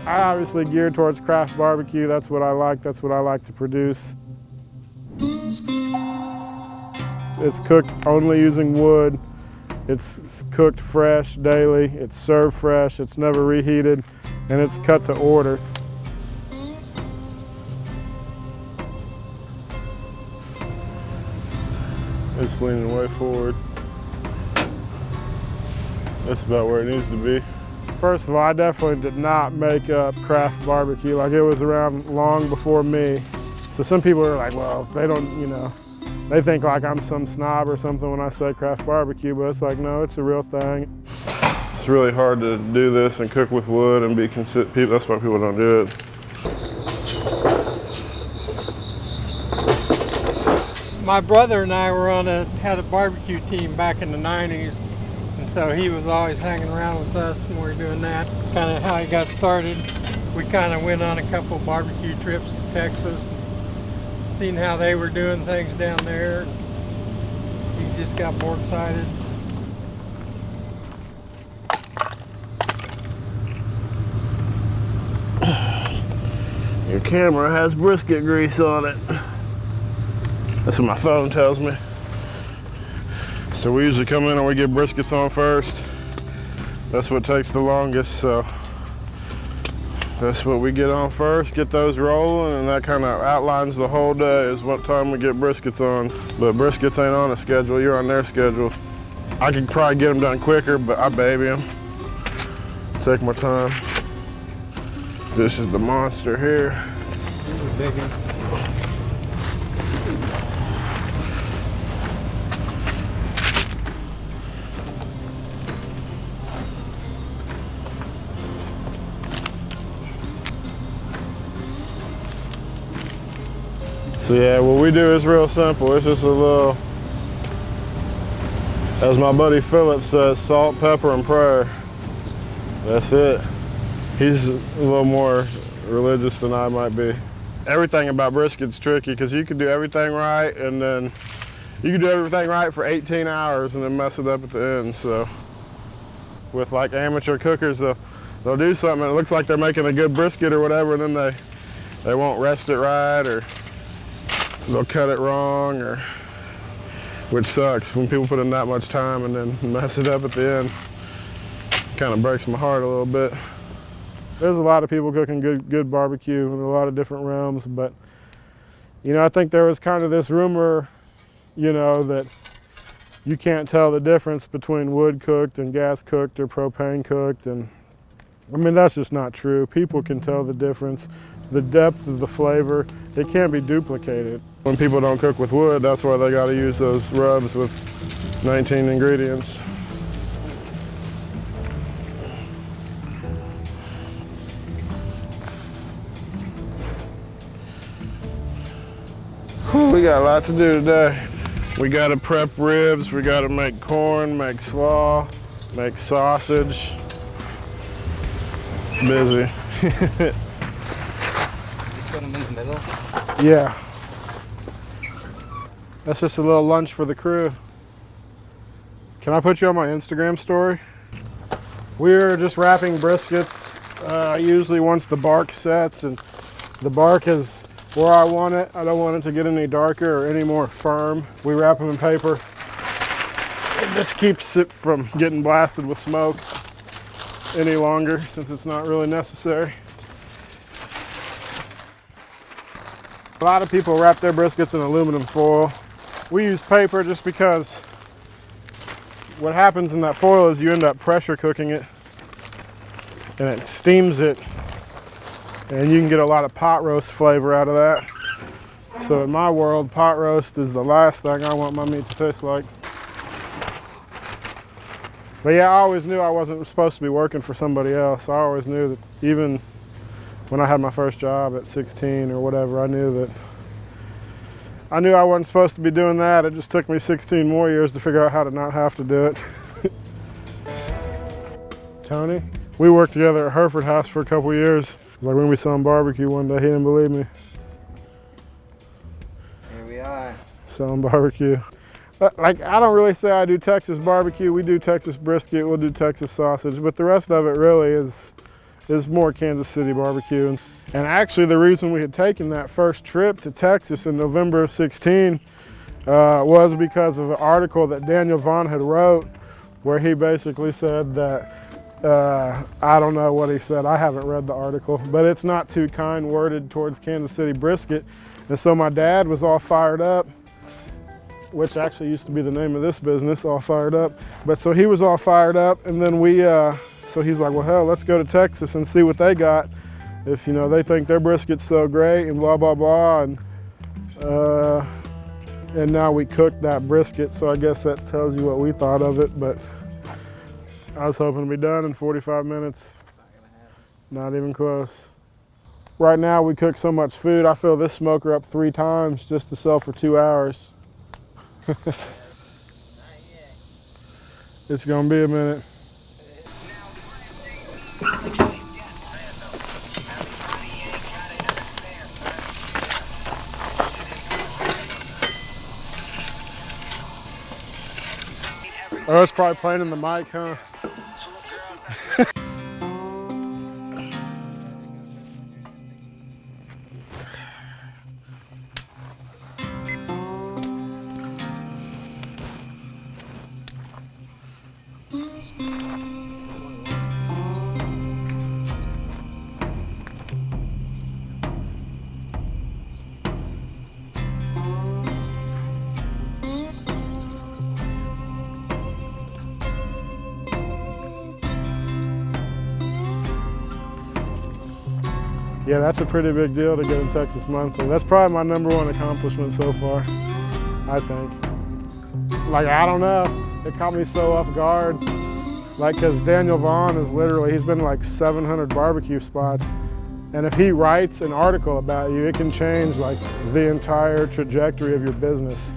I obviously geared towards craft barbecue. That's what I like. That's what I like to produce. It's cooked only using wood. It's cooked fresh daily. It's served fresh. It's never reheated, and it's cut to order. It's leaning way forward. That's about where it needs to be. First of all, I definitely did not make up craft barbecue. Like, it was around long before me. So some people are like, well, they don't, you know, they think like I'm some snob or something when I say craft barbecue, but it's like, no, it's a real thing. It's really hard to do this and cook with wood and be consistent. That's why people don't do it. My brother and I had a barbecue team back in the 90s, and so he was always hanging around with us when we were doing that. Kind of how he got started. We kind of went on a couple barbecue trips to Texas, and seen how they were doing things down there. He just got more excited. Your camera has brisket grease on it. That's what my phone tells me. So we usually come in and we get briskets on first. That's what takes the longest, so that's what we get on first, get those rolling, and that kind of outlines the whole day is what time we get briskets on. But briskets ain't on a schedule, you're on their schedule. I could probably get them done quicker, but I baby them. Take my time. This is the monster here. So yeah, what we do is real simple. It's just a little, as my buddy Philip says, salt, pepper, and prayer. That's it. He's a little more religious than I might be. Everything about brisket's tricky because you can do everything right, and then you can do everything right for 18 hours and then mess it up at the end. So with like amateur cookers, they'll do something and it looks like they're making a good brisket or whatever, and then they won't rest it right, or they'll cut it wrong, or which sucks when people put in that much time and then mess it up at the end. Kind of breaks my heart a little bit. There's a lot of people cooking good barbecue in a lot of different realms, but you know, I think there was kind of this rumor, you know, that you can't tell the difference between wood cooked and gas cooked or propane cooked, and I mean, that's just not true. People can tell the difference. The depth of the flavor, it can't be duplicated. When people don't cook with wood, that's why they gotta use those rubs with 19 ingredients. We got a lot to do today. We gotta prep ribs, we gotta make corn, make slaw, make sausage. Busy. Put them in the middle? Yeah. That's just a little lunch for the crew. Can I put you on my Instagram story? We're just wrapping briskets, usually once the bark sets, and the bark is where I want it. I don't want it to get any darker or any more firm. We wrap them in paper. It just keeps it from getting blasted with smoke any longer, since it's not really necessary. A lot of people wrap their briskets in aluminum foil. We use paper just because what happens in that foil is you end up pressure cooking it and it steams it, and you can get a lot of pot roast flavor out of that. So in my world, pot roast is the last thing I want my meat to taste like. But yeah, I always knew I wasn't supposed to be working for somebody else. I always knew that, even when I had my first job at 16 or whatever, I knew I wasn't supposed to be doing that. It just took me 16 more years to figure out how to not have to do it. Tony, we worked together at Hereford House for a couple years. It was like when we saw him barbecue one day, he didn't believe me. Here we are. Selling barbecue. But like, I don't really say I do Texas barbecue. We do Texas brisket, we'll do Texas sausage, but the rest of it really is is more Kansas City barbecue. And actually the reason we had taken that first trip to Texas in November of 16 was because of an article that Daniel Vaughn had wrote where he basically said that, I don't know what he said, I haven't read the article, but it's not too kind worded towards Kansas City brisket. And so my dad was all fired up, which actually used to be the name of this business, All Fired Up. But so he was all fired up, and then so he's like, well, hell, let's go to Texas and see what they got. If, you know, they think their brisket's so great and blah, blah, blah. And now we cooked that brisket, so I guess that tells you what we thought of it. But I was hoping to be done in 45 minutes. Not even close. Right now we cook so much food, I fill this smoker up 3 times just to sell for 2 hours. It's gonna be a minute. Oh, it's probably playing in the mic, huh? Yeah, that's a pretty big deal to get in Texas Monthly. That's probably my #1 accomplishment so far, I think. Like, I don't know, it caught me so off guard. Like, cause Daniel Vaughn is literally, he's been like 700 barbecue spots. And if he writes an article about you, it can change like the entire trajectory of your business.